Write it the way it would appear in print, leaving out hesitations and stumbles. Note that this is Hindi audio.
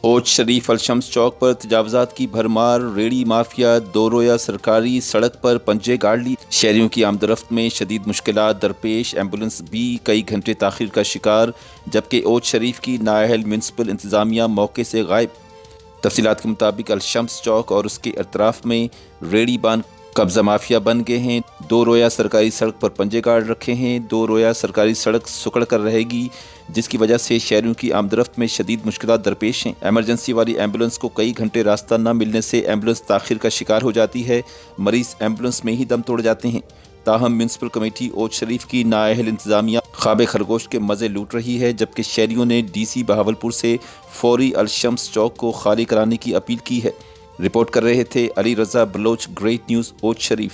ओच शरीफ अलशम्स चौक पर तजावजात की भरमार, रेडी माफिया दो रोया सरकारी सड़क पर पंजे गाड़ ली। शहरियों की आमदरफ्त में शदीद मुश्किलात दरपेश, एम्बुलेंस भी कई घंटे ताखिर का शिकार, जबकि ओच शरीफ की नाअहल म्यूनसिपल इंतजामिया मौके से गायब। तफसीलात के मुताबिक अलशम्स चौक और उसके अतराफ में रेडी बान कब्जा माफिया बन गए हैं। दो रोया सरकारी सड़क पर पंजे गाड़ रखे हैं। दो रोया सरकारी सड़क सुकड़ कर रहेगी, जिसकी वजह से शहरियों की आमदरफ्त में शदीद मुश्किलात दरपेश हैं। एमरजेंसी वाली एम्बुलेंस को कई घंटे रास्ता न मिलने से एम्बुलेंस ताखिर का शिकार हो जाती है। मरीज एम्बुलेंस में ही दम तोड़ जाते हैं। ताहम म्यूनसिपल कमेटी ओच शरीफ की नाअहल इंतजामिया ख्वाब खरगोश के मज़े लूट रही है, जबकि शहरियों ने DC बहावलपुर से फौरी अलशम्स चौक को खाली कराने की अपील की है। रिपोर्ट कर रहे थे Ali Raza Bloch, great news, ouch शरीफ।